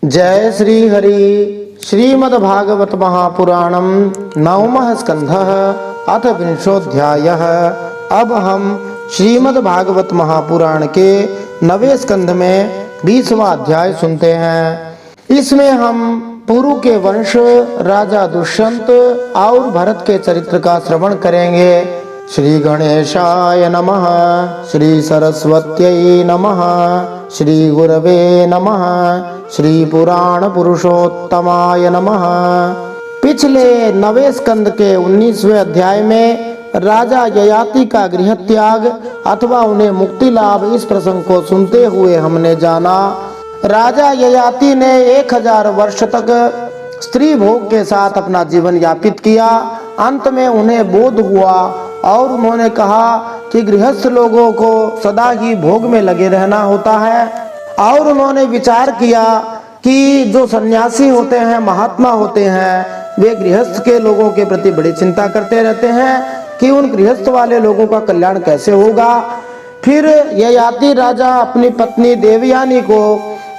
जय श्री हरि। श्रीमद्भागवत महापुराणम नवमः स्कंधः अथ विंशोऽध्यायः। अब हम श्रीमद्भागवत महापुराण के 9वें स्कंध में 20वां अध्याय सुनते हैं। इसमें हम पुरु के वंश राजा दुष्यंत और भरत के चरित्र का श्रवण करेंगे। श्री गणेशाय नमः, श्री सरस्वत्यै नमः, श्री गुरवे नमः, श्री पुराण पुरुषोत्तमाय नमः। पिछले 9वें स्कंद के 19वें अध्याय में राजा ययाति का गृह त्याग अथवा उन्हें मुक्ति लाभ, इस प्रसंग को सुनते हुए हमने जाना राजा ययाति ने 1000 वर्ष तक स्त्री भोग के साथ अपना जीवन यापित किया। अंत में उन्हें बोध हुआ और उन्होंने कहा कि गृहस्थ लोगों को सदा ही भोग में लगे रहना होता है। और उन्होंने विचार किया कि जो सन्यासी होते हैं, महात्मा होते हैं, वे गृहस्थ के लोगों के प्रति बड़ी चिंता करते रहते हैं कि उन गृहस्थ वाले लोगों का कल्याण कैसे होगा। फिर ययाति राजा अपनी पत्नी देवयानी को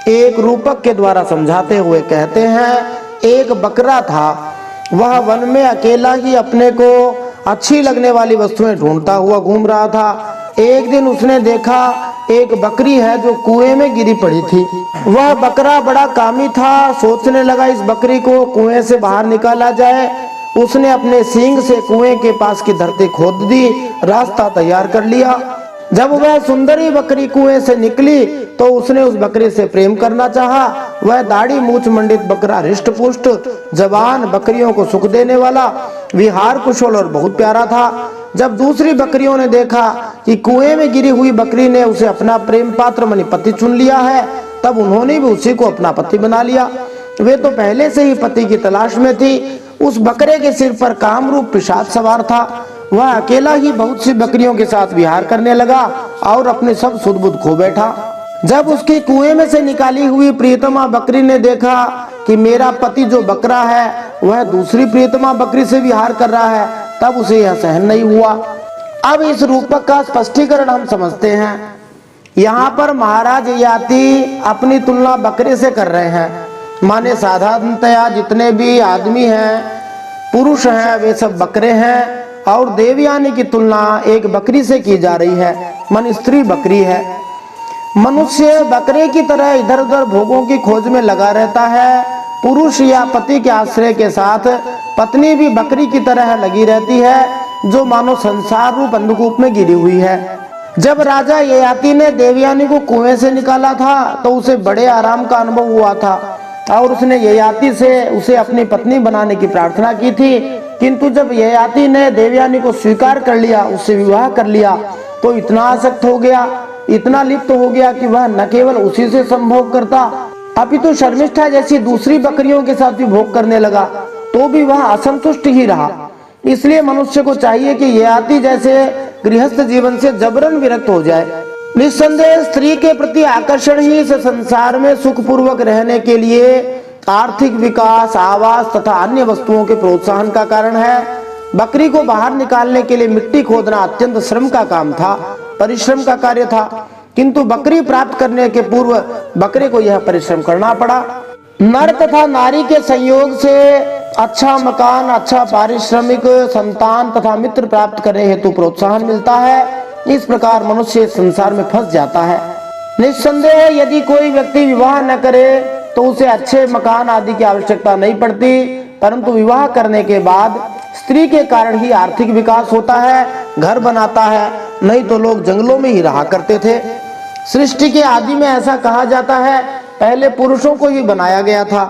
एक रूपक के द्वारा समझाते हुए कहते हैं, एक बकरा था, वह वन में अकेला ही अपने को अच्छी लगने वाली वस्तुएं ढूंढता हुआ घूम रहा था। एक दिन उसने देखा एक बकरी है जो कुएं में गिरी पड़ी थी। वह बकरा बड़ा कामी था, सोचने लगा इस बकरी को कुएं से बाहर निकाला जाए। उसने अपने सींग से कुएं के पास की धरती खोद दी, रास्ता तैयार कर लिया। जब वह सुंदरी बकरी कुएं से निकली तो उसने उस बकरी से प्रेम करना चाहा। वह दाढ़ी मूछ मंडित बकरा हृष्ट पुष्ट जवान, बकरियों को सुख देने वाला, विहार कुशल और बहुत प्यारा था। जब दूसरी बकरियों ने देखा कि कुएं में गिरी हुई बकरी ने उसे अपना प्रेम पात्र मनी पति चुन लिया है, तब उन्होंने भी उसी को अपना पति बना लिया। वे तो पहले से ही पति की तलाश में थी। उस बकरे के सिर पर कामरूप पिशाच सवार था। वह अकेला ही बहुत सी बकरियों के साथ विहार करने लगा और अपने सब सुध बुध खो बैठा। जब उसकी कुएं में से निकाली हुई प्रियतमा बकरी ने देखा कि मेरा पति जो बकरा है वह दूसरी प्रियतमा बकरी से विहार कर रहा है, तब उसे यह सहन नहीं हुआ। अब इस रूपक का स्पष्टीकरण हम समझते हैं। यहाँ पर महाराज ययाति अपनी तुलना बकरे से कर रहे हैं। माने साधारणतया जितने भी आदमी हैं, पुरुष हैं, वे सब बकरे हैं और देवयानी की तुलना एक बकरी से की जा रही है, मन स्त्री बकरी है। मनुष्य बकरे की तरह इधर उधर भोगों की खोज में लगा रहता है। पुरुष या पति के आश्रय के साथ पत्नी भी बकरी की तरह लगी रहती है, जो मानो संसार रूप अंधकूप में गिरी हुई है। जब राजा ययाति ने देवयानी को कुएं से निकाला था तो उसे बड़े आराम का अनुभव हुआ था और उसने ययाति से उसे अपनी पत्नी बनाने की प्रार्थना की थी। किंतु जब ययाति ने देवयानी को स्वीकार कर लिया, उससे विवाह कर लिया, तो इतना आसक्त हो गया, इतना लिप्त हो गया कि वह न केवल उसी से संभोग करता, अपितु शर्मिष्ठा जैसी दूसरी बकरियों के साथ भी भोग करने लगा, तो भी वह असंतुष्ट ही रहा। इसलिए मनुष्य को चाहिए कि ययाति जैसे गृहस्थ जीवन से जबरन विरक्त हो जाए। निस्संदेह स्त्री के प्रति आकर्षण ही इस संसार में सुखपूर्वक रहने के लिए आर्थिक विकास, आवास तथा अन्य वस्तुओं के प्रोत्साहन का कारण है। बकरी को बाहर निकालने के लिए मिट्टी खोदना अत्यंत श्रम का काम था, परिश्रम का कार्य था, किंतु बकरी प्राप्त करने के पूर्व बकरे को यह परिश्रम करना पड़ा। नर तथा नारी के संयोग से अच्छा मकान, अच्छा पारिश्रमिक, संतान तथा मित्र प्राप्त करने हेतु प्रोत्साहन मिलता है। इस प्रकार मनुष्य संसार में फंस जाता है। निस्संदेह यदि कोई व्यक्ति विवाह न करे तो उसे अच्छे मकान आदि की आवश्यकता नहीं पड़ती, परंतु विवाह करने के बाद स्त्री के कारण ही आर्थिक विकास होता है, घर बनाता है, नहीं तो लोग जंगलों में ही रहा करते थे। सृष्टि के आदि में ऐसा कहा जाता है, पहले पुरुषों को ही बनाया गया था।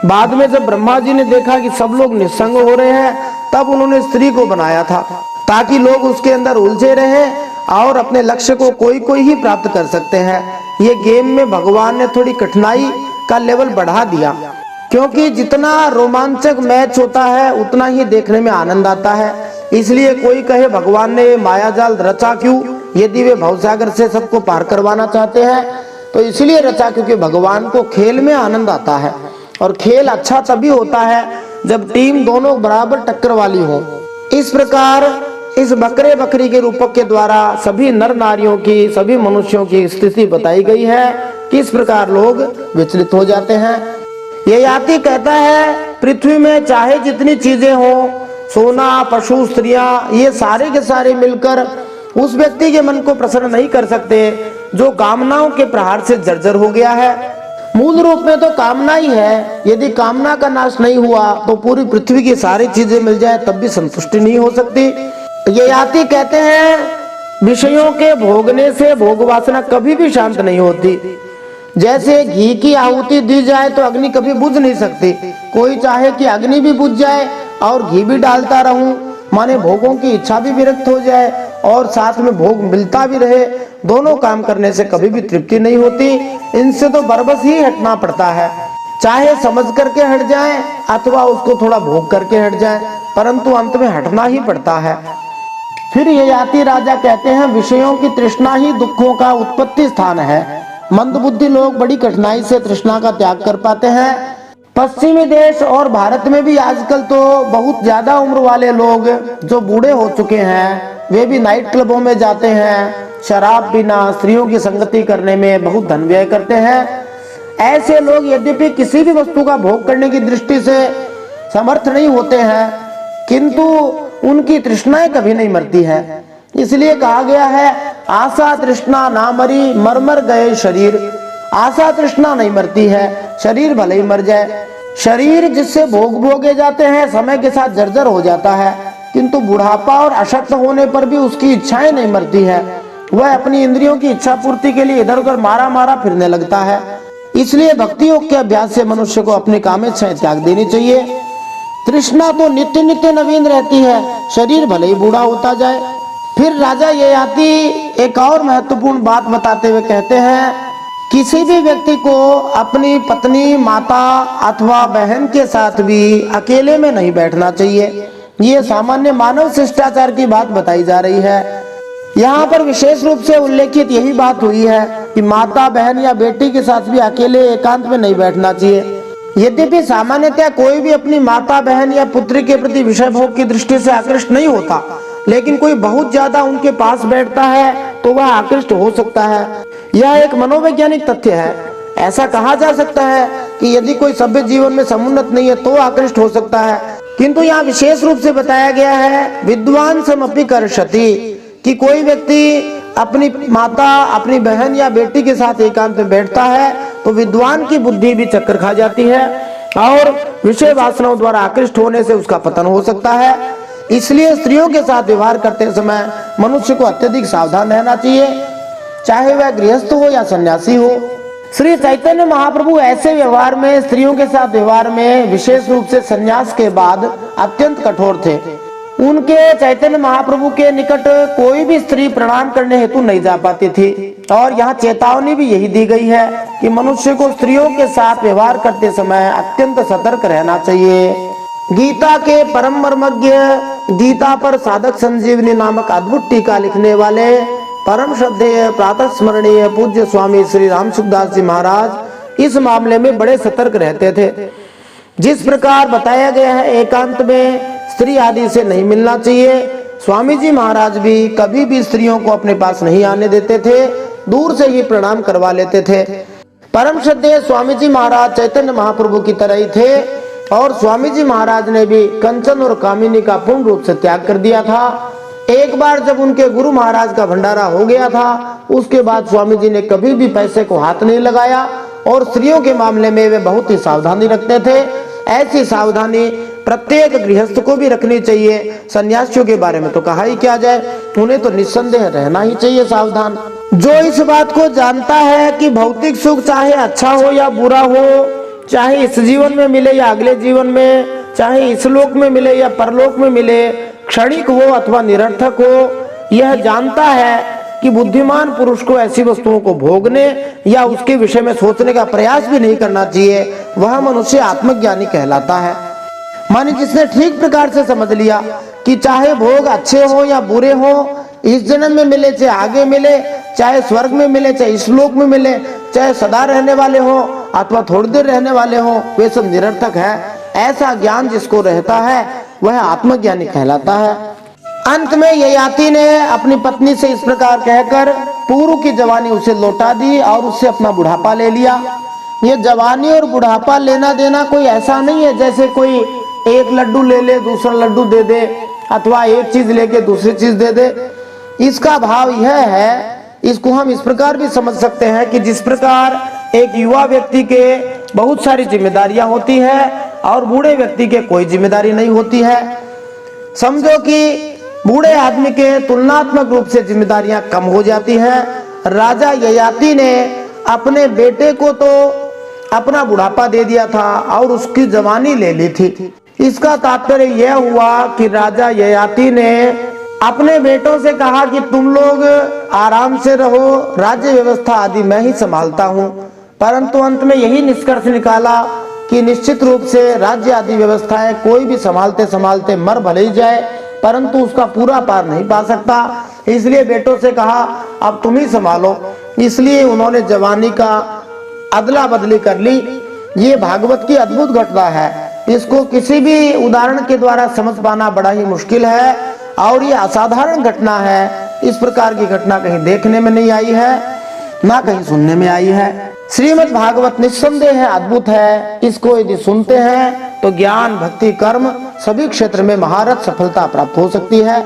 बाद में जब ब्रह्मा जी ने देखा कि सब लोग निस्संग हो रहे हैं, तब उन्होंने स्त्री को बनाया था ताकि लोग उसके अंदर उलझे रहें और अपने लक्ष्य को कोई ही प्राप्त कर सकते हैं। ये गेम में भगवान ने थोड़ी कठिनाई का लेवल बढ़ा दिया, क्योंकि जितना रोमांचक मैच होता है उतना ही देखने में आनंद आता है। इसलिए कोई कहे भगवान ने माया जाल रचा क्यों, यदि वे भवसागर से सबको पार करवाना चाहते हैं तो इसलिए रचा क्योंकि भगवान को खेल में आनंद आता है। और खेल अच्छा तभी होता है जब टीम दोनों बराबर टक्कर वाली हो। इस प्रकार इस बकरे बकरी के रूपक के द्वारा सभी नर नारियों की, सभी मनुष्यों की स्थिति बताई गई है, किस प्रकार लोग विचलित हो जाते हैं। ययाति कहता है पृथ्वी में चाहे जितनी चीजें हो, सोना, पशु, स्त्रियां, ये सारे के सारे मिलकर उस व्यक्ति के मन को प्रसन्न नहीं कर सकते जो कामनाओं के प्रहार से जर्जर हो गया है। मूल रूप में तो कामना ही है। यदि कामना का नाश नहीं हुआ तो पूरी पृथ्वी की सारी चीजें मिल जाए तब भी संतुष्टि नहीं हो सकती। ययाति कहते हैं विषयों के भोगने से भोग वासना कभी भी शांत नहीं होती। जैसे घी की आहुति दी जाए तो अग्नि कभी बुझ नहीं सकती। कोई चाहे कि अग्नि भी बुझ जाए और घी भी डालता रहूं, माने भोगों की इच्छा भी विरक्त हो जाए और साथ में भोग मिलता भी रहे, दोनों काम करने से कभी भी तृप्ति नहीं होती। इनसे तो बरबस ही हटना पड़ता है। चाहे समझ करके हट जाए अथवा उसको थोड़ा भोग करके हट जाए, परंतु अंत में हटना ही पड़ता है। फिर ययाति राजा कहते हैं विषयों की तृष्णा ही दुखों का उत्पत्ति स्थान है। मंदबुद्धि लोग बड़ी कठिनाई से तृष्णा का त्याग कर पाते हैं। पश्चिमी देश और भारत में भी आजकल तो बहुत ज्यादा उम्र वाले लोग जो बूढ़े हो चुके हैं वे भी नाइट क्लबों में जाते हैं, शराब पीना, स्त्रियों की संगति करने में बहुत धन व्यय करते हैं। ऐसे लोग यद्यपि किसी भी वस्तु का भोग करने की दृष्टि से समर्थ नहीं होते हैं, किंतु उनकी तृष्णाएं कभी नहीं मरती है। इसलिए कहा गया है आशा तृष्णा ना मरी, मर मर गए शरीर। आशा तृष्णा नहीं मरती है, शरीर भले ही मर जाए। शरीर जिससे भोग भोगे जाते हैं समय के साथ जर्जर हो जाता है, किंतु बुढ़ापा और अशक्त होने पर भी उसकी इच्छाएं नहीं मरती है। वह अपनी इंद्रियों की इच्छा पूर्ति के लिए इधर उधर मारा मारा फिरने लगता है। इसलिए भक्ति योग के अभ्यास से मनुष्य को अपनी कामेच्छाएं त्याग देनी चाहिए। तृष्णा तो नित्य नित्य नवीन रहती है, शरीर भले ही बूढ़ा होता जाए। फिर राजा ययाति एक और महत्वपूर्ण बात बताते हुए कहते हैं किसी भी व्यक्ति को अपनी पत्नी, माता अथवा बहन के साथ भी अकेले में नहीं बैठना चाहिए। ये सामान्य मानव शिष्टाचार की बात बताई जा रही है। यहाँ पर विशेष रूप से उल्लेखित यही बात हुई है कि माता, बहन या बेटी के साथ भी अकेले एकांत में नहीं बैठना चाहिए। यद्यपि सामान्यतः कोई भी अपनी माता, बहन या पुत्री के प्रति विषय भोग की दृष्टि से आकृष्ट नहीं होता, लेकिन कोई बहुत ज्यादा उनके पास बैठता है तो वह आकृष्ट हो सकता है। यह एक मनोवैज्ञानिक तथ्य है। ऐसा कहा जा सकता है कि यदि कोई सभ्य जीवन में समुन्नत नहीं है तो आकृष्ट हो सकता है, किंतु यहाँ विशेष रूप से बताया गया है विद्वान समपि कर्षति, कि कोई व्यक्ति अपनी माता, अपनी बहन या बेटी के साथ एकांत में बैठता है तो विद्वान की बुद्धि भी चक्कर खा जाती है और विषय वासनाओं द्वारा आकृष्ट होने से उसका पतन हो सकता है। इसलिए स्त्रियों के साथ व्यवहार करते समय मनुष्य को अत्यधिक सावधान रहना चाहिए, चाहे वह गृहस्थ हो या सन्यासी हो। श्री चैतन्य महाप्रभु ऐसे व्यवहार में, स्त्रियों के साथ व्यवहार में विशेष रूप से संन्यास के बाद अत्यंत कठोर थे। उनके चैतन्य महाप्रभु के निकट कोई भी स्त्री प्रणाम करने हेतु नहीं जा पाती थी और यहाँ चेतावनी भी यही दी गई है कि मनुष्य को स्त्रियों के साथ व्यवहार करते समय अत्यंत सतर्क रहना चाहिए। गीता के परम मर्मज्ञ, गीता पर साधक संजीवनी नामक अद्भुत टीका लिखने वाले परम श्रद्धेय प्रातः स्मरणीय पूज्य स्वामी श्री राम सुखदास जी महाराज इस मामले में बड़े सतर्क रहते थे। जिस प्रकार बताया गया है एकांत में स्त्री आदि से नहीं मिलना चाहिए, स्वामी जी महाराज भी कभी भी स्त्रियों को अपने पास नहीं आने देते थे, दूर से ही प्रणाम करवा लेते थे। परम श्रद्धेय स्वामी जी महाराज चैतन्य महाप्रभु की तरह ही थे और स्वामी जी महाराज ने भी कंचन और कामिनी का पूर्ण रूप से त्याग कर दिया था। एक बार जब उनके गुरु महाराज का भंडारा हो गया था, उसके बाद स्वामी जी ने कभी भी पैसे को हाथ नहीं लगाया और स्त्रियों के मामले में वे बहुत ही सावधानी रखते थे। ऐसी सावधानी प्रत्येक गृहस्थ को भी रखनी चाहिए। सन्यासियों के बारे में तो कहा ही क्या जाए, उन्हें तो निस्संदेह रहना ही चाहिए सावधान। जो इस बात को जानता है कि भौतिक सुख चाहे अच्छा हो या बुरा हो, चाहे इस जीवन में मिले या अगले जीवन में, चाहे इस लोक में मिले या परलोक में मिले, क्षणिक हो अथवा निरर्थक हो, यह जानता है कि बुद्धिमान पुरुष को ऐसी वस्तुओं को भोगने या उसके विषय में सोचने का प्रयास भी नहीं करना चाहिए, वह मनुष्य आत्मज्ञानी कहलाता है। माने जिसने ठीक प्रकार से समझ लिया कि चाहे भोग अच्छे हो या बुरे हो, इस जन्म में मिले चाहे आगे मिले, चाहे स्वर्ग में मिले चाहे इस लोक में मिले, चाहे सदा रहने वाले हो अथवा थोड़ी देर रहने वाले हो, वे सब निरर्थक है। ऐसा ज्ञान जिसको रहता है वह आत्मज्ञानी कहलाता है। अंत में ययाति ने अपनी पत्नी से इस प्रकार कहकर पूर्व की जवानी उसे लौटा दी और उससे अपना बुढ़ापा ले लिया। ये जवानी और बुढ़ापा लेना देना कोई ऐसा नहीं है जैसे कोई एक लड्डू ले ले दूसरा लड्डू दे दे, अथवा एक चीज लेके दूसरी चीज दे दे। इसका भाव यह है, इसको हम इस प्रकार भी समझ सकते हैं कि जिस प्रकार एक युवा व्यक्ति के बहुत सारी जिम्मेदारियां होती है और बूढ़े व्यक्ति के कोई जिम्मेदारी नहीं होती है। समझो कि बूढ़े आदमी के तुलनात्मक रूप से जिम्मेदारियां कम हो जाती हैं। राजा ययाति ने अपने बेटे को तो अपना बुढ़ापा दे दिया था और उसकी जवानी ले ली थी। इसका तात्पर्य यह हुआ कि राजा ययाति ने अपने बेटों से कहा कि तुम लोग आराम से रहो, राज्य व्यवस्था आदि मैं ही संभालता हूँ। परंतु अंत में यही निष्कर्ष निकाला कि निश्चित रूप से राज्य आदि व्यवस्थाएं कोई भी संभालते संभालते मर भले ही जाए, परंतु उसका पूरा पार नहीं पा सकता। इसलिए बेटों से कहा अब तुम ही संभालो। इसलिए उन्होंने जवानी का अदला बदली कर ली। ये भागवत की अद्भुत घटना है, इसको किसी भी उदाहरण के द्वारा समझ पाना बड़ा ही मुश्किल है और ये असाधारण घटना है। इस प्रकार की घटना कहीं देखने में नहीं आई है, ना कहीं सुनने में आई है। श्रीमद् भागवत निस्संदेह अद्भुत है। इसको यदि सुनते हैं तो ज्ञान भक्ति कर्म सभी क्षेत्र में महारथ सफलता प्राप्त हो सकती है।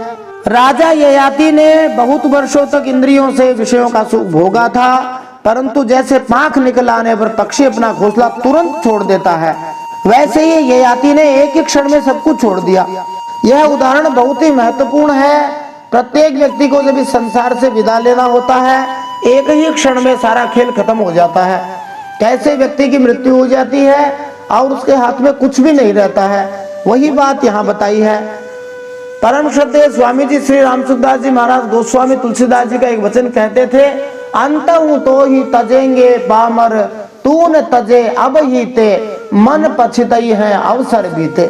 राजा ययाति ने बहुत वर्षों तक इंद्रियों से विषयों का सुख भोगा था, परंतु जैसे पांख निकल आने पर पक्षी अपना घोंसला तुरंत छोड़ देता है, वैसे ही ययाति ने एक ही क्षण में सब कुछ छोड़ दिया। यह उदाहरण बहुत ही महत्वपूर्ण है। प्रत्येक व्यक्ति को जब इस संसार से विदा लेना होता है, एक ही क्षण में सारा खेल खत्म हो जाता है। कैसे व्यक्ति की मृत्यु हो जाती है और उसके हाथ में कुछ भी नहीं रहता है, वही बात यहाँ बताई है। परम श्रद्धेय स्वामी जी श्री रामसुखदास जी महाराज गोस्वामी तुलसीदास जी का एक वचन कहते थे, अंत हूँ तो ही तजेंगे पामर, तू न तजे अब ही ते, मन पछतई है अवसर बीते।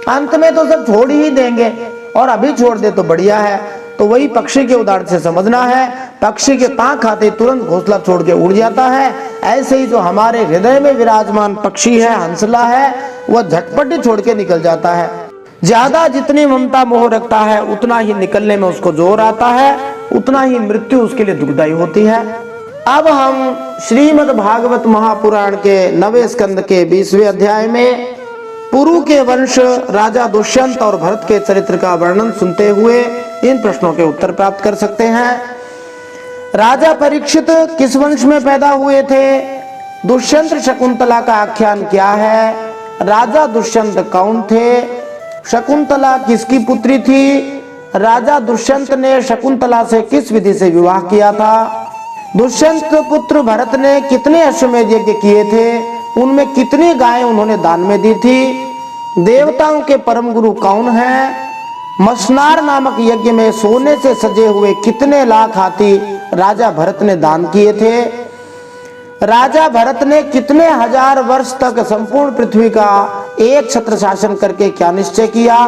अंत में तो सब छोड़ ही देंगे और अभी छोड़ दे तो बढ़िया है। तो वही पक्षी के उदाहरण से समझना है। पक्षी के पांख खाते तुरंत घोंसला छोड़ के उड़ जाता है, ऐसे ही जो हमारे हृदय में विराजमान पक्षी है, हंसला है, वह झटपट ही छोड़ के निकल जाता है। ज्यादा जितनी ममता मोह रखता है उतना ही निकलने में उसको जोर आता है, उतना ही मृत्यु उसके लिए दुखदायी होती है। अब हम श्रीमद् भागवत महापुराण के 9वें स्कंद के 20वें अध्याय में पुरु के वंश राजा दुष्यंत और भरत के चरित्र का वर्णन सुनते हुए इन प्रश्नों के उत्तर प्राप्त कर सकते हैं। राजा परीक्षित किस वंश में पैदा हुए थे? दुष्यंत शकुंतला का आख्यान क्या है? राजा दुष्यंत कौन थे? शकुंतला किसकी पुत्री थी? राजा दुष्यंत ने शकुंतला से किस विधि से विवाह किया था? दुष्यंत पुत्र भरत ने कितने अश्वमेध यज्ञ किए थे? उनमें कितनी गायें उन्होंने दान में दी थी? देवताओं के परम गुरु कौन हैं? मसनार नामक यज्ञ में सोने से सजे हुए कितने लाख हाथी राजा भरत ने दान किए थे? राजा भरत ने कितने हजार वर्ष तक संपूर्ण पृथ्वी का एक छत्र शासन करके क्या निश्चय किया?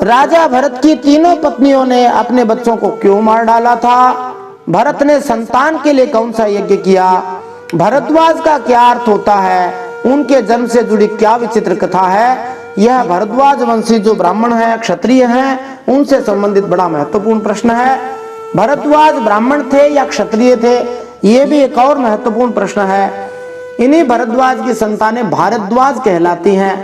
राजा भरत की तीनों पत्नियों ने अपने बच्चों को क्यों मार डाला था? भरत ने संतान के लिए कौन सा यज्ञ किया? भरद्वाज का क्या अर्थ होता है? उनके जन्म से जुड़ी क्या विचित्र कथा है? यह भरद्वाज वंशी जो ब्राह्मण है, क्षत्रिय हैं, उनसे संबंधित बड़ा महत्वपूर्ण प्रश्न है। भरद्वाज ब्राह्मण थे या क्षत्रिय थे? ये भी एक और महत्वपूर्ण प्रश्न है। इन्हीं भरद्वाज की संतानें भारद्वाज कहलाती हैं।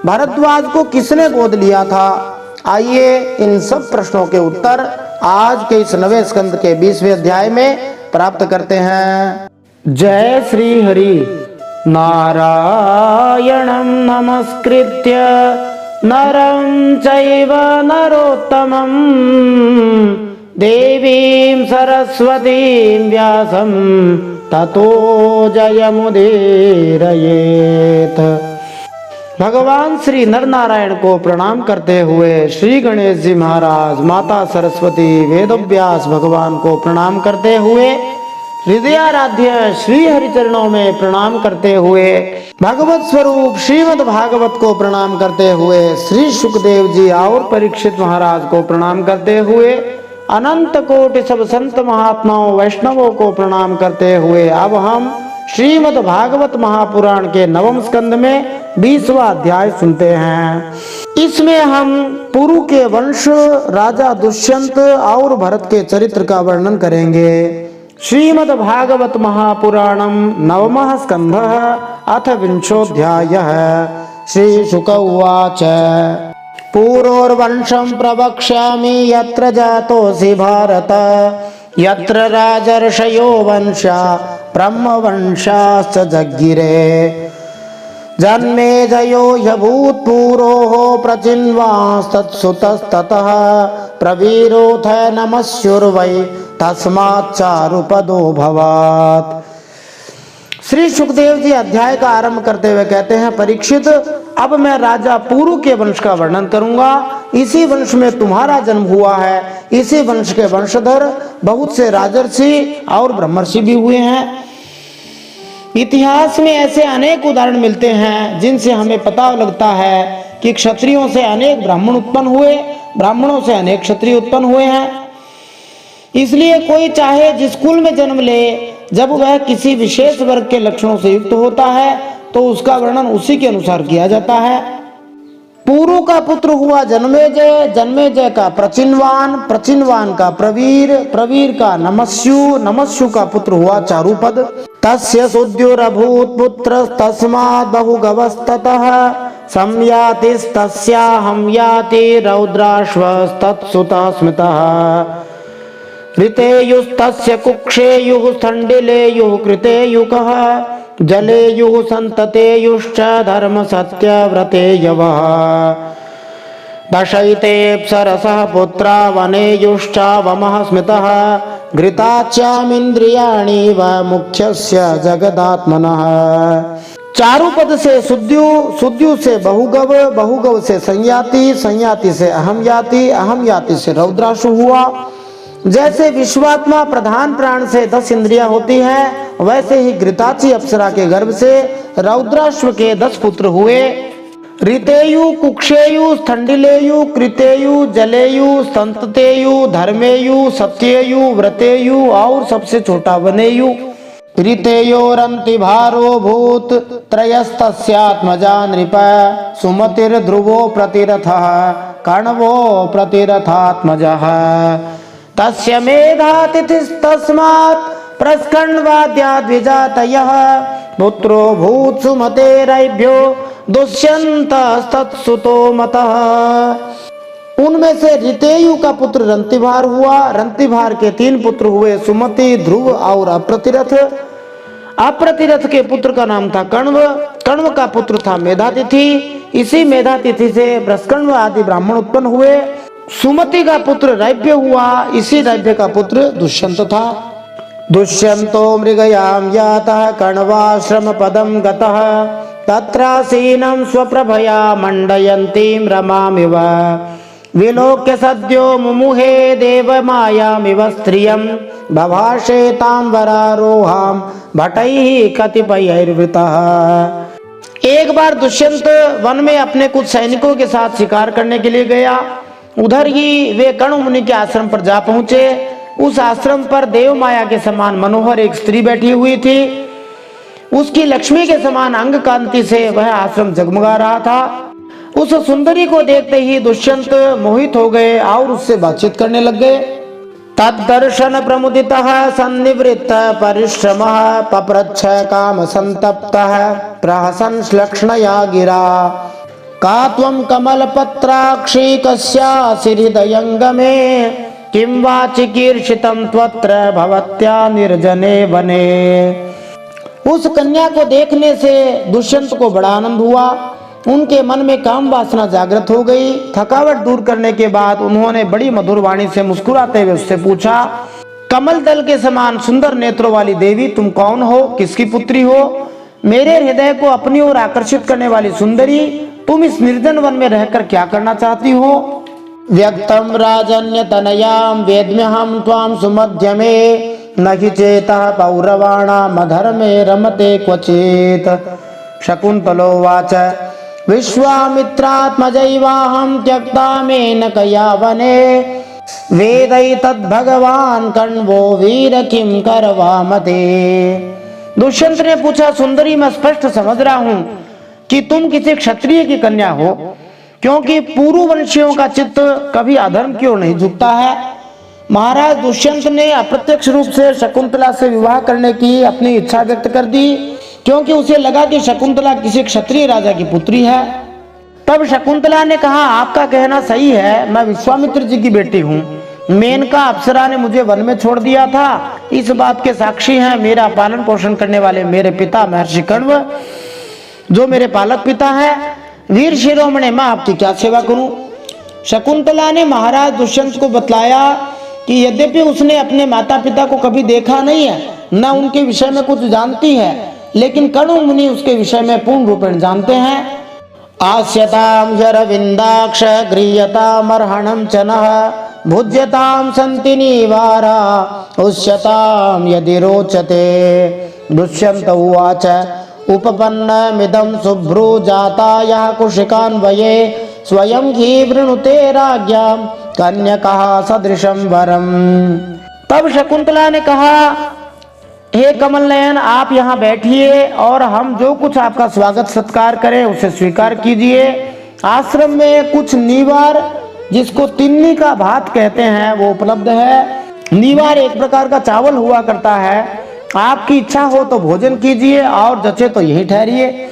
भरद्वाज को किसने गोद लिया था? आइए इन सब प्रश्नों के उत्तर आज के इस 9वें स्कंद के 20वें अध्याय में प्राप्त करते हैं। जय श्री हरि। नारायणं नमस्कृत्य नरं चैव नरोत्तमं देवीं सरस्वतीं व्यासं ततो जयमुदीरयेत्। भगवान श्री नर नारायण को प्रणाम करते हुए श्री गणेश जी महाराज, माता सरस्वती, वेदव्यास भगवान को प्रणाम करते हुए, हृदयाराध्य श्री हरिचरणों में प्रणाम करते हुए, भगवत स्वरूप श्रीमद् भागवत को प्रणाम करते हुए, श्री सुखदेव जी और परीक्षित महाराज को प्रणाम करते हुए, अनंत कोटि सब संत महात्माओं वैष्णवों को प्रणाम करते हुए अब हम श्रीमद् भागवत महापुराण के 9वें स्कंद में 20वां अध्याय सुनते हैं। इसमें हम पुरु के वंश राजा दुष्यंत और भरत के चरित्र का वर्णन करेंगे। श्रीमद्भागवत महापुराणम नवमः स्कंधः अथ विंशोऽध्यायः। श्रीशुक उवाच पूर्वोर्वंशं प्रवक्ष्यामि यत्र जातोऽसि भारत, यत्र राजर्षयो वंशा ब्रह्मवंशाश्च जज्ञिरे। जन्मेजयो ह्यभूत्पूरोः प्रचिन्वांस्तत्सुतस्ततः प्रवीरोऽथ नमस्युर्वै तस्माच्चारुपदो भवात्। श्री सुखदेव जी अध्याय का आरंभ करते हुए कहते हैं, परीक्षित, अब मैं राजा पुरु के वंश का वर्णन करूंगा। इसी वंश में तुम्हारा जन्म हुआ है। इसी वंश के वंशधर बहुत से राजर्षि और ब्रह्मर्षि भी हुए हैं। इतिहास में ऐसे अनेक उदाहरण मिलते हैं जिनसे हमें पता लगता है कि क्षत्रियों से अनेक ब्राह्मण उत्पन्न हुए, ब्राह्मणों से अनेक क्षत्रिय उत्पन्न हुए हैं। इसलिए कोई चाहे जिस कुल में जन्म ले, जब वह किसी विशेष वर्ग के लक्षणों से युक्त होता है तो उसका वर्णन उसी के अनुसार किया जाता है। पुरु का पुत्र हुआ जन्मेजय, जन्मेजय का प्रचिन्वान, प्रचिन्वान का प्रवीर, प्रवीर का नमस्यु, नमस्यु का पुत्र हुआ चारुपद। तस्य सुद्युरभूत् पुत्र तस्मात् बहुगवस्ततः संयातिस्तस्याहं याति रौद्राश्वस्तत्सुतः स्मृतः। ऋतेयुस्तस्य कुक्षेयुः स्थण्डिलेयुः कृतेयुकः जलेयुः सन्ततेयुश्च धर्म सत्यव्रतेयवः। दशैतेऽप्सरसः पुत्रा वनेयुश्चावमः स्मृतः घृताच्यामिन्द्रियाणि व मुख्यस्य जगदात्मनः। चारुपद से सुद्यु, सुद्यु से बहुगव, बहुगव से संयाति, संयाति से अहम याति, अहम याति से रौद्राशु हुआ। जैसे विश्वात्मा प्रधान प्राण से 10 इंद्रियां होती हैं, वैसे ही घृताची अप्सरा के गर्भ से रौद्राश्व के 10 पुत्र हुए। ऋतेयु, कुक्षेयु, स्थण्डिलेयु, कृतेयु, जलेयु, संततेयु, धर्मेयु, सत्येयु, व्रतेयु और सबसे छोटा वनेयु। ऋतेयोरंति भारो भूत त्रयस्तस्यात्मजा नृप सुमतिर्ध्रुवो प्रतिरथः कण्वो प्रतिरथात्मजः। तस्य मेधातिथिस्तस्मात् प्रस्कण्वाद्याद्विजातयः पुत्रो भूत् सुमतेरैभ्यो दुष्यन्तस्तत्सुतो मतः। उनमें से ऋतेयु का पुत्र रंतिभार हुआ। रंतिभार के 3 पुत्र हुए, सुमति, ध्रुव और अप्रतिरथ। अप्रतिरथ के पुत्र का नाम था कण्व। कण्व का पुत्र था मेधातिथि। इसी मेधातिथि से प्रस्कण्व आदि ब्राह्मण उत्पन्न हुए। सुमति का पुत्र रैभ्य हुआ। इसी रैभ्य का पुत्र दुष्यंत था। दुष्यंतो मृगयाम यातः कण्वाश्रम पदम गतः तत्रासीनं स्वप्रभया मंडयन्तीं रमामिव। विलोक्य सद्यो मुमुहे देवमायामिव स्त्रियं बभाषे तां वरारोहां भटैः कतिपयैर्वृतः। एक बार दुष्यंत वन में अपने कुछ सैनिकों के साथ शिकार करने के लिए गया। उधर ही वे कण्व मुनि के आश्रम पर जा पहुंचे। उस आश्रम पर देव माया के समान मनोहर एक स्त्री बैठी हुई थी। उसकी लक्ष्मी के समान अंग कांति से वह आश्रम जगमगा रहा था। उस सुंदरी को देखते ही दुष्यंत मोहित हो गए और उससे बातचीत करने लग गए। तद्दर्शन प्रमुदितः सन्निवृत्त परिश्रमः पप्रच्छ काम संतप्तः प्रहसन् श्लक्ष्णया गिरा। का त्वं कमलपत्राक्षी कस्यासि हृदयङ्गमे किं वा चिकीर्षितं त्वत्र भवत्या निर्जने वने। उस कन्या को देखने से दुष्यंत को बड़ा आनंद हुआ। उनके मन में काम वासना जागृत हो गई। थकावट दूर करने के बाद उन्होंने बड़ी मधुर वाणी से मुस्कुराते हुए उससे पूछा, कमल दल के समान सुंदर नेत्रों वाली देवी, तुम कौन हो, किसकी पुत्री हो? मेरे हृदय को अपनी ओर आकर्षित करने वाली सुंदरी, तुम इस निर्जन वन में रहकर क्या करना चाहती हो? व्यक्तम राजन्य तनयाम वेद्म्यहम त्वाम सुमध्यमे न हि चेतः पौरवाणाम धर्मे रमते क्वचित्। शकुन्तलोवाच विश्वामित्रात्मजैवाहं त्यक्ता मेनकया वने वेदैतद्भगवान् कण्वो वीर किं करवामते। दुष्यंत ने पूछा, सुंदरी, मैं स्पष्ट समझ रहा हूं कि तुम किसी क्षत्रिय की कन्या हो, क्योंकि पुरु वंशियों का चित्त कभी अधर्म की ओर नहीं झुकता है। महाराज दुष्यंत ने अप्रत्यक्ष रूप से शकुंतला से विवाह करने की अपनी इच्छा व्यक्त कर दी, क्योंकि उसे लगा कि शकुंतला किसी क्षत्रिय राजा की पुत्री है। तब शकुंतला ने कहा, आपका कहना सही है, मैं विश्वामित्र जी की बेटी हूँ। मेनका अप्सरा ने मुझे वन में छोड़ दिया था। इस बात के साक्षी हैं मेरा पालन पोषण करने वाले मेरे पिता महर्षि कण्व, जो मेरे पालक पिता है। वीर शिरोमणि, मैं आपकी क्या सेवा करूं? शकुंतला ने महाराज दुष्यंत को बतलाया कि यद्यपि उसने अपने माता पिता को कभी देखा नहीं है, न उनके विषय में कुछ जानती है, लेकिन कण्व मुनि उसके विषय में पूर्ण रूपेण जानते हैं। आस्यताम जरविंदाक्ष गृह्यताम अर्हणं च नः भुज्यताम सन्ति निवारा उच्यताम यदि रोचते। दुष्यंत उवाच उपपन्नमिदं शुभ्रो जातायः कुशिकान्वये स्वयं ही वृणुते राज्ञां कन्यकः सदृशं वरम। तब शकुंतला ने कहा, हे कमल नयन, आप यहाँ बैठिए और हम जो कुछ आपका स्वागत सत्कार करें उसे स्वीकार कीजिए। आश्रम में कुछ नीवार, जिसको तिन्नी का भात कहते हैं, वो उपलब्ध है। नीवार एक प्रकार का चावल हुआ करता है। आपकी इच्छा हो तो भोजन कीजिए और जचे तो यही ठहरिए।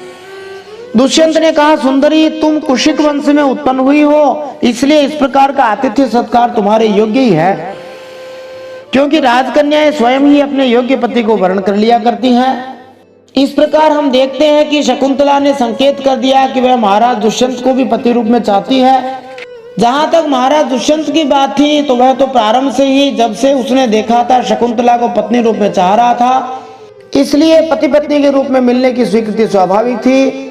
दुष्यंत ने कहा, सुंदरी, तुम कुशिक वंश में उत्पन्न हुई हो, इसलिए इस प्रकार का आतिथ्य सत्कार तुम्हारे योग्य ही है, क्योंकि राजकन्याएं स्वयं ही अपने योग्य पति को वर्ण कर लिया करती हैं। इस प्रकार हम देखते हैं कि शकुंतला ने संकेत कर दिया कि वह महाराज दुष्यंत को भी पति रूप में चाहती है। जहां तक महाराज दुष्यंत की बात थी, तो वह तो प्रारंभ से ही, जब से उसने देखा था, शकुंतला को पत्नी रूप में चाह रहा था, इसलिए पति पत्नी के रूप में मिलने की स्वीकृति स्वाभाविक थी।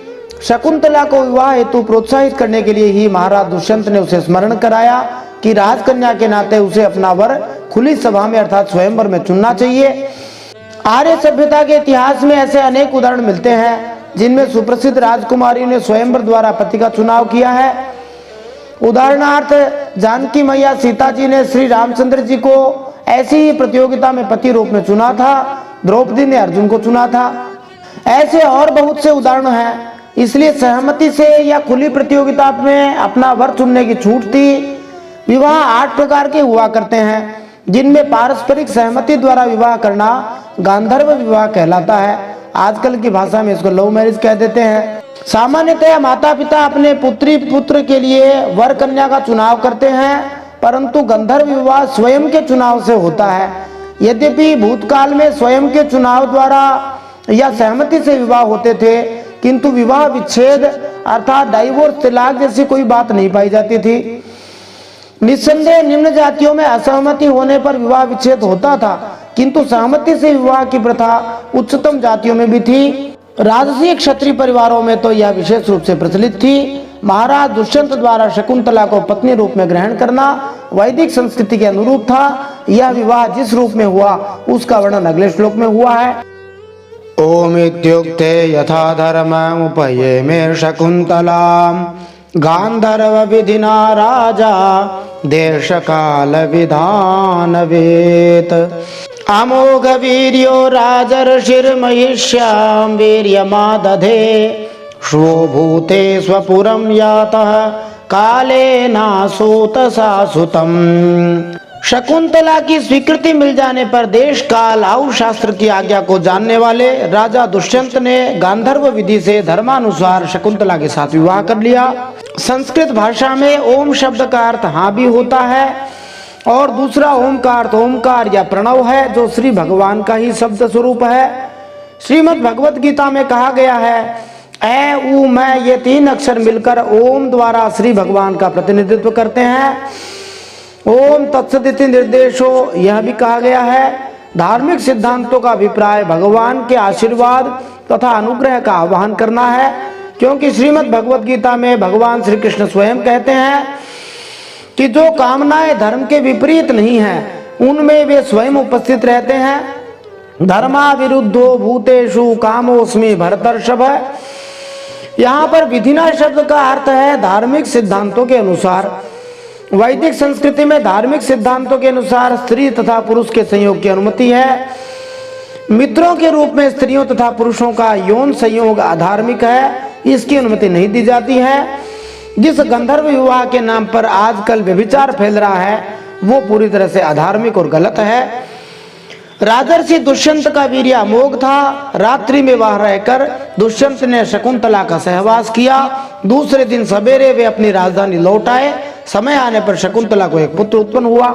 शकुंतला को विवाह हेतु प्रोत्साहित करने के लिए ही महाराज दुष्यंत ने उसे स्मरण कराया कि राजकन्या के नाते उसे अपना वर खुली सभा में अर्थात स्वयंवर में चुनना चाहिए। आर्य सभ्यता के इतिहास में ऐसे अनेक उदाहरण मिलते हैं, जिनमें सुप्रसिद्ध राजकुमारी ने स्वयंवर द्वारा पति का चुनाव किया है। उदाहरणार्थ, जानकी मैया सीता जी ने श्री रामचंद्र जी को ऐसी ही प्रतियोगिता में पति रूप में चुना था। द्रौपदी ने अर्जुन को चुना था। ऐसे और बहुत से उदाहरण हैं। इसलिए सहमति से या खुली प्रतियोगिता में अपना वर चुनने की छूट थी। विवाह 8 प्रकार के हुआ करते हैं, जिनमें पारस्परिक सहमति द्वारा विवाह करना गांधर्व विवाह कहलाता है। आजकल की भाषा में इसको लव मैरिज कह देते हैं। सामान्यतः माता पिता अपने पुत्री पुत्र के लिए वर कन्या का चुनाव करते हैं, परंतु गंधर्व विवाह स्वयं के चुनाव से होता है। यद्यपि भूतकाल में स्वयं के चुनाव द्वारा या सहमति से विवाह होते थे, किंतु विवाह विच्छेद अर्थात डाइवोर्स, तलाक जैसी कोई बात नहीं पाई जाती थी। निस्संदेह निम्न जातियों में असहमति होने पर विवाह विच्छेद होता था, किंतु सहमति से विवाह की प्रथा उच्चतम जातियों में भी थी। राजसी क्षत्रिय परिवारों में तो यह विशेष रूप से प्रचलित थी। महाराज दुष्यंत द्वारा शकुंतला को पत्नी रूप में ग्रहण करना वैदिक संस्कृति के अनुरूप था। यह विवाह जिस रूप में हुआ उसका वर्णन अगले श्लोक में हुआ है। ओम इत्युक्ते यथा धर्मम् उपये में शकुंतलाम् गांधर्व विधिना राजा देश काल विधान वेत अमोघ वीर्यो राजर्षिर्महिष्यां वीर्यमादधे श्वभूते स्वपुरं यातः कालेनासूत सासुतम्। शकुंतला की स्वीकृति मिल जाने पर देश काल आयु शास्त्र की आज्ञा को जानने वाले राजा दुष्यंत ने गांधर्व विधि से धर्मानुसार शकुंतला के साथ विवाह कर लिया। संस्कृत भाषा में ओम शब्द का अर्थ हाँ भी होता है, और दूसरा ओम का अर्थ ओमकार या प्रणव है, जो श्री भगवान का ही शब्द स्वरूप है। श्रीमद् भगवत गीता में कहा गया है, ऐ ऊ मैं, ये 3 अक्षर मिलकर ओम द्वारा श्री भगवान का प्रतिनिधित्व करते हैं। ओम तत्सदिति निर्देशो, यह भी कहा गया है। धार्मिक सिद्धांतों का अभिप्राय भगवान के आशीर्वाद तथा अनुग्रह का आह्वान करना है, क्योंकि श्रीमद् भगवत गीता में भगवान श्री कृष्ण स्वयं कहते हैं कि जो कामनाएं धर्म के विपरीत नहीं हैं, उनमें वे स्वयं उपस्थित रहते हैं। धर्मा विरुद्धो भूतेषु कामोस्मि भरतर्षभ। यहाँ पर विधिना शब्द का अर्थ है धार्मिक सिद्धांतों के अनुसार। वैदिक संस्कृति में धार्मिक सिद्धांतों के अनुसार स्त्री तथा पुरुष के संयोग की अनुमति है। मित्रों के रूप में स्त्रियों तथा पुरुषों का यौन संयोग अधार्मिक है, इसकी अनुमति नहीं दी जाती है। जिस गंधर्व विवाह के नाम पर आजकल व्यभिचार फैल रहा है, वो पूरी तरह से अधार्मिक और गलत है। राजर्षि दुष्यंत का वीर्य अमोघ था। रात्रि में वहां रहकर दुष्यंत ने शकुंतला का सहवास किया। दूसरे दिन सवेरे वे अपनी राजधानी लौट आए। समय आने पर शकुंतला को एक पुत्र उत्पन्न हुआ।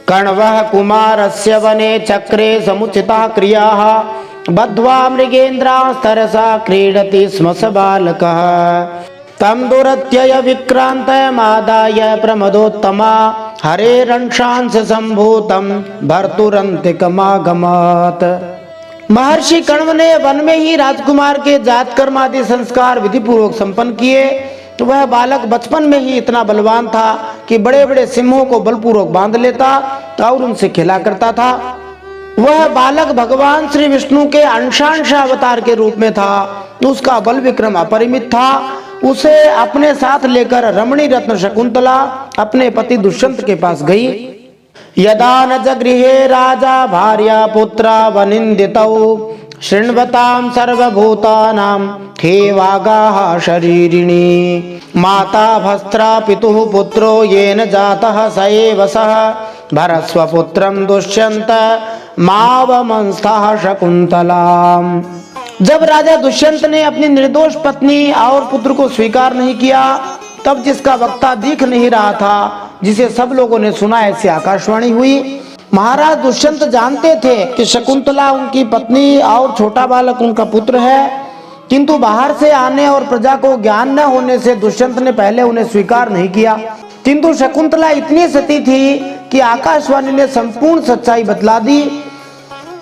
कण्वः कुमारस्य वने चक्रे समुचिता क्रियाः बद्ध्वा मृगेन्द्रास्तरसा क्रीडति स्म स बालकः तम दुरत्यय विक्रान्तमादाय प्रमदोत्तमा हरेरंशांस संभूतम भर्तुरंतिकमागमत्। महर्षि कण्व ने वन में ही राजकुमार के जात कर्म आदि संस्कार विधि पूर्वक संपन्न किए। तो वह बालक बचपन में ही इतना बलवान था कि बड़े बड़े सिंहों को बलपूर्वक बांध लेता और उनसे खेला करता था। वह बालक भगवान श्री विष्णु के अंशांश अवतार के रूप में था। उसका बल विक्रम अपरिमित था। उसे अपने साथ लेकर रमणी रत्न शकुंतला अपने पति दुष्यंत के पास गई। यदा न जगृहे राजा भार्या पुत्रा वनिंदितौ शृण्वतां सर्वभूतानां खेवागाः शरीरिणी माता भस्त्रा पितुः पुत्रो येन जातः स एव सः भरस्वपुत्रं दुष्यन्त मावमंस्थः शकुंतलाम्। जब राजा दुष्यंत ने अपनी निर्दोष पत्नी और पुत्र को स्वीकार नहीं किया, तब जिसका वक्ता दिख नहीं रहा था, जिसे सब लोगों ने सुना, ऐसी आकाशवाणी हुई। महाराज दुष्यंत जानते थे कि शकुंतला उनकी पत्नी और छोटा बालक उनका पुत्र है, किंतु बाहर से आने और प्रजा को ज्ञान न होने से दुष्यंत ने पहले उन्हें स्वीकार नहीं किया। किंतु शकुंतला इतनी सती थी कि आकाशवाणी ने संपूर्ण सच्चाई बतला दी,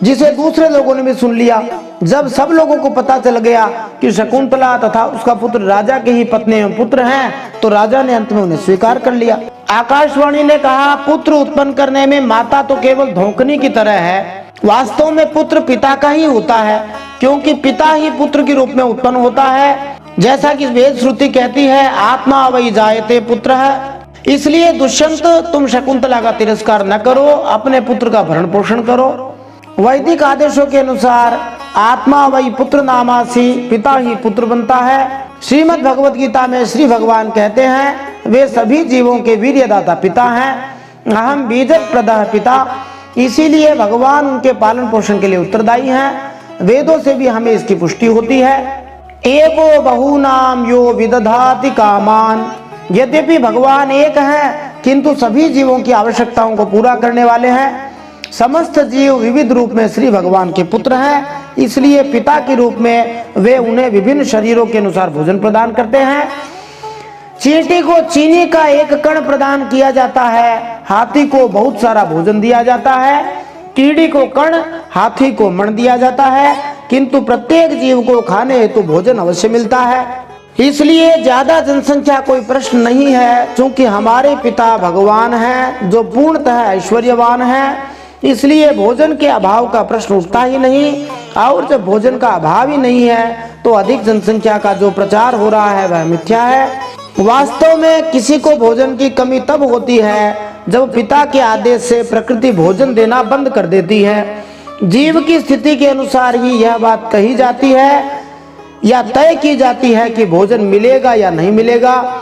जिसे दूसरे लोगों ने भी सुन लिया। जब सब लोगों को पता चल गया कि शकुंतला तथा उसका पुत्र राजा के ही पत्नी एवं पुत्र हैं, तो राजा ने अंत में उन्हें स्वीकार कर लिया। आकाशवाणी ने कहा, पुत्र उत्पन्न करने में माता तो केवल धोखनी की तरह है। वास्तव में पुत्र पिता का ही होता है, क्योंकि पिता ही पुत्र के रूप में उत्पन्न होता है। जैसा कि वेद श्रुति कहती है, आत्मा वही जायते पुत्र है। इसलिए दुष्यंत, तुम शकुंतला का तिरस्कार न करो, अपने पुत्र का भरण पोषण करो। वैदिक आदेशों के अनुसार आत्मा वही पुत्र नामासी, पिता ही पुत्र बनता है। श्रीमद् भगवत गीता में श्री भगवान कहते हैं, वे सभी जीवों के वीर्यदाता पिता हैं। अहम बीजप्रदः पिता। इसीलिए भगवान उनके पालन पोषण के लिए उत्तरदायी हैं। वेदों से भी हमें इसकी पुष्टि होती है। एको बहूनाम यो विदधाति कामान। यद्यपि भगवान एक हैं, किंतु सभी जीवों की आवश्यकताओं को पूरा करने वाले हैं। समस्त जीव विविध रूप में श्री भगवान के पुत्र हैं, इसलिए पिता के रूप में वे उन्हें विभिन्न शरीरों के अनुसार भोजन प्रदान करते हैं। चींटी को चीनी का एक कण प्रदान किया जाता है, हाथी को बहुत सारा भोजन दिया जाता है, कीड़ी को कण, हाथी को मण दिया जाता है, किंतु प्रत्येक जीव को खाने हेतु भोजन अवश्य मिलता है। इसलिए ज्यादा जनसंख्या कोई प्रश्न नहीं है, क्योंकि हमारे पिता भगवान हैं जो पूर्णतः ऐश्वर्यवान हैं। इसलिए भोजन के अभाव का प्रश्न उठता ही नहीं, और जब भोजन का अभाव ही नहीं है तो अधिक जनसंख्या का जो प्रचार हो रहा है वह मिथ्या है। वास्तव में किसी को भोजन की कमी तब होती है जब पिता के आदेश से प्रकृति भोजन देना बंद कर देती है। जीव की स्थिति के अनुसार ही यह बात कही जाती है या तय की जाती है कि भोजन मिलेगा या नहीं मिलेगा।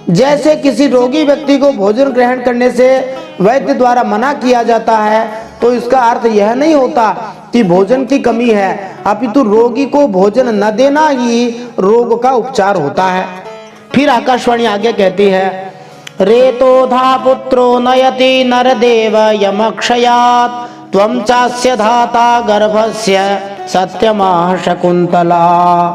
जैसे किसी रोगी व्यक्ति को भोजन ग्रहण करने से वैद्य द्वारा मना किया जाता है, तो इसका अर्थ यह नहीं होता कि भोजन की कमी है, अपितु रोगी को भोजन न देना ही रोग का उपचार होता है। फिर आकाशवाणी आगे कहती है, रेतोधा पुत्रो नयति नरदेव यमक्षयात् त्वं चास्य धाता गर्भस्य सत्यमाह शकुंतला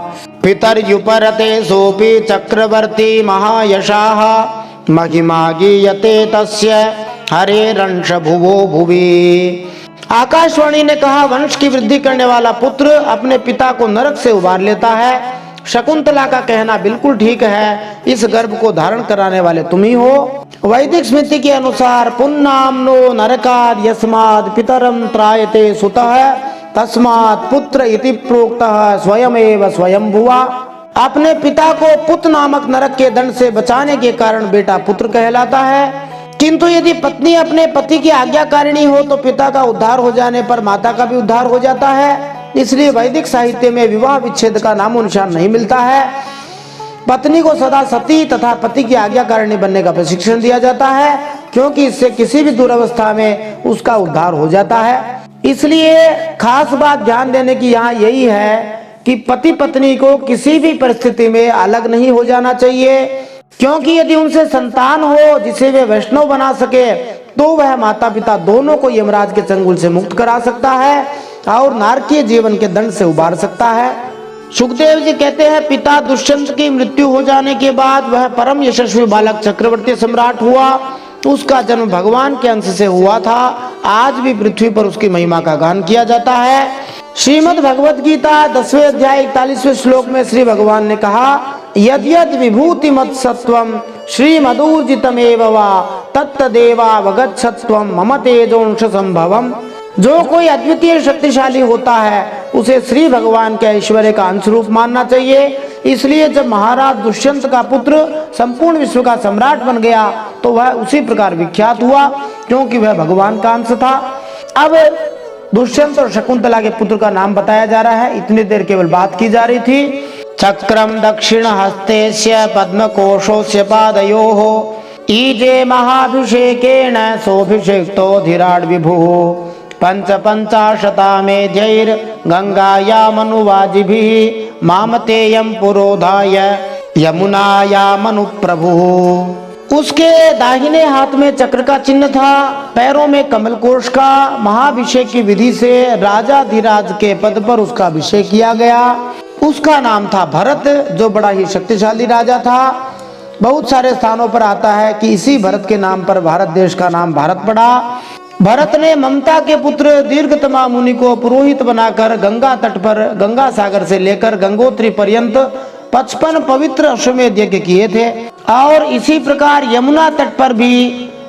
पितर्युपरते सोपि चक्रवर्ती महायशाः महिमा गीयते तस्य हरेरंश भुवो भुवि। आकाशवाणी ने कहा, वंश की वृद्धि करने वाला पुत्र अपने पिता को नरक से उबार लेता है। शकुंतला का कहना बिल्कुल ठीक है, इस गर्भ को धारण कराने वाले तुम ही हो। वैदिक स्मृति के अनुसार पुन्नामनो नरकाद यस्माद पितरम त्रायते सुतः तस्मात् पुत्र इति प्रोक्तः स्वयमेव स्वयंभुवा। अपने पिता को पुत्र नामक नरक के दंड से बचाने के कारण बेटा पुत्र कहलाता है। किंतु यदि पत्नी अपने पति की आज्ञाकारिणी हो तो पिता का उद्धार हो जाने पर माता का भी उद्धार हो जाता है। इसलिए वैदिक साहित्य में विवाह विच्छेद का नामो निशान नहीं मिलता है। पत्नी को सदा सती तथा पति की आज्ञाकारिणी बनने का प्रशिक्षण दिया जाता है। क्योंकि इससे किसी भी दुर्अवस्था में उसका उद्धार हो जाता है। इसलिए खास बात ध्यान देने की यहाँ यही है कि पति पत्नी को किसी भी परिस्थिति में अलग नहीं हो जाना चाहिए, क्योंकि यदि उनसे संतान हो जिसे वे वैष्णव बना सके तो वह माता पिता दोनों को यमराज के चंगुल से मुक्त करा सकता है और नारकीय जीवन के दंड से उबार सकता है। सुखदेव जी कहते हैं, पिता दुष्यंत की मृत्यु हो जाने के बाद वह परम यशस्वी बालक चक्रवर्ती सम्राट हुआ। उसका जन्म भगवान के अंश से हुआ था। आज भी पृथ्वी पर उसकी महिमा का गान किया जाता है। श्रीमद् भगवत गीता 10वें अध्याय 41वें श्लोक में श्री भगवान ने कहा, यद यद विभूति मत सत्वम श्रीमदूर्जितमेव वा तत्तदेवावगच्छत्वम मम तेजोंश संभवम। जो कोई अद्वितीय शक्तिशाली होता है उसे श्री भगवान के ऐश्वर्य का अंशरूप मानना चाहिए। इसलिए जब महाराज दुष्यंत का पुत्र संपूर्ण विश्व का सम्राट बन गया तो वह उसी प्रकार विख्यात हुआ, क्योंकि वह भगवान का अंश था। अब दुष्यंत और शकुंतला के पुत्र का नाम बताया जा रहा है। इतनी देर केवल बात की जा रही थी। चक्रम दक्षिण हस्तेस्य पद्म कोशोस्य पादयोः ईजे महाभिषेकेण सोभिषेक्तो धीराड विभुः पंच पंचाशतामेध्यैर गंगायामनुवाजिभिः मामतेयं पुरोधाय यमुनायामनु प्रभुः। उसके दाहिने हाथ में चक्र का चिन्ह था, पैरों में कमल कोश का। महाभिषेक की विधि से राजा धीराज के पद पर उसका अभिषेक किया गया। उसका नाम था भरत, जो बड़ा ही शक्तिशाली राजा था। बहुत सारे स्थानों पर आता है कि इसी भरत के नाम पर भारत देश का नाम भारत पड़ा। भरत ने ममता के पुत्र दीर्घतमा मुनि को पुरोहित बनाकर गंगा तट पर गंगा सागर से लेकर गंगोत्री पर्यंत 55 पवित्र अश्वमेध यज्ञ किए थे। और इसी प्रकार यमुना तट पर भी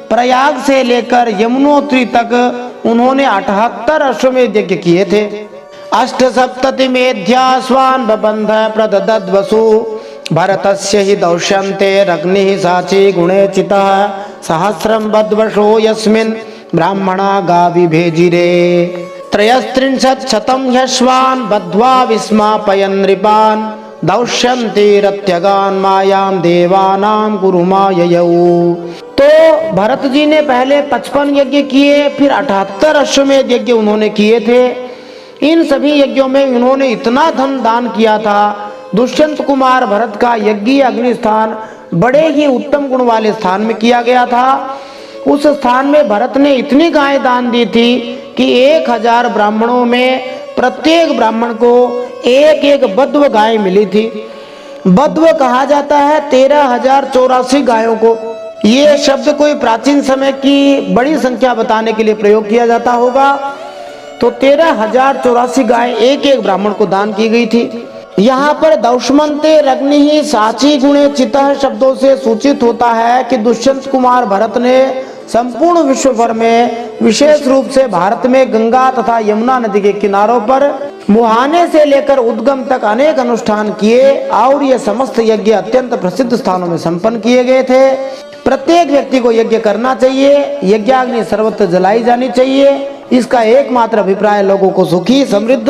प्रयाग से लेकर यमुनोत्री तक उन्होंने 78 अश्वमेध यज्ञ किए थे। 8 मेध्यास्वान् बबन्ध प्रददद्वसु भरतस्य हि दौष्यन्ते रग्निः साची गुणे चितः सहस्रं बद्वशो यस्मिन् ब्राह्मणा गावि भेजिरे 33 शतं ह्यश्वान् बद्ध्वा विस्मापयन् नृपान् दौष्यन्ति रत्यगान् मायां देवानां गुरुमाययौ। तो भरत जी ने पहले 55 यज्ञ किए, फिर 78 अश्वमेध यज्ञ उन्होंने किए थे। इन सभी यज्ञों में उन्होंने इतना धन दान किया था। दुष्यंत कुमार भरत का यज्ञ अग्नि स्थान बड़े ही उत्तम गुण वाले स्थान में किया गया था। उस स्थान में भरत ने इतनी गायें दान दी थी कि 1000 ब्राह्मणों में प्रत्येक ब्राह्मण को एक एक बद्व गाय मिली थी। बद्व कहा जाता है 13,084 गायों को। ये शब्द कोई प्राचीन समय की बड़ी संख्या बताने के लिए प्रयोग किया जाता होगा। तो 13,084 गाय एक एक ब्राह्मण को दान की गई थी। यहाँ पर दौष्मंते रग्नि साची गुणे चितः शब्दों से सूचित होता है कि दुष्यंत कुमार भरत ने संपूर्ण विश्व भर में, विशेष रूप से भारत में गंगा तथा यमुना नदी के किनारों पर मुहाने से लेकर उद्गम तक अनेक अनुष्ठान किए और ये समस्त यज्ञ अत्यंत प्रसिद्ध स्थानों में संपन्न किए गए थे। प्रत्येक व्यक्ति को यज्ञ करना चाहिए। यज्ञाग्नि सर्वत्र जलाई जानी चाहिए। इसका एकमात्र अभिप्राय लोगों को सुखी, समृद्ध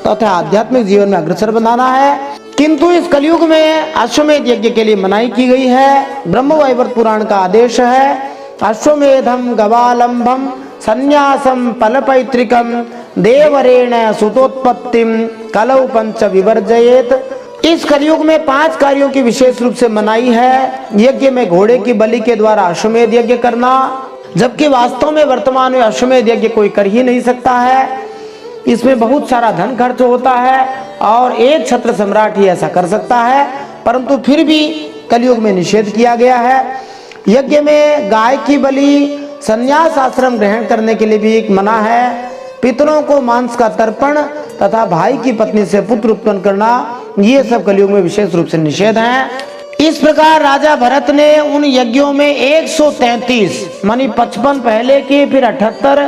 तथा आध्यात्मिक जीवन में अग्रसर बनाना है। किंतु इस कलयुग में अश्वमेध यज्ञ के लिए मनाही की गई है। ब्रह्मवैवर्त पुराण का आदेश है, अश्वमेधम गवालंबम संन्यासम फलपैतृकम देवरेण सुतोत्पत्तिम कलौ पंच विवर्जयेत। इस कलयुग में 5 कार्यों की विशेष रूप से मनाही है। यज्ञ में घोड़े की बलि के द्वारा अश्वमेध यज्ञ करना, जबकि वास्तव में वर्तमान में अश्वमेध यज्ञ कोई कर ही नहीं सकता है। इसमें बहुत सारा धन खर्च होता है और एक छत्र सम्राट ही ऐसा कर सकता है, परंतु फिर भी कलयुग में निषेध किया गया है। यज्ञ में गाय की बलि, संन्यास आश्रम ग्रहण करने के लिए भी मना है। पितरों को मांस का तर्पण तथा भाई की पत्नी से पुत्र उत्पन्न करना, ये सब कलयुग में विशेष रूप से निषेध है। इस प्रकार राजा भरत ने उन यज्ञों में 133 मानी 55 पहले के, फिर 78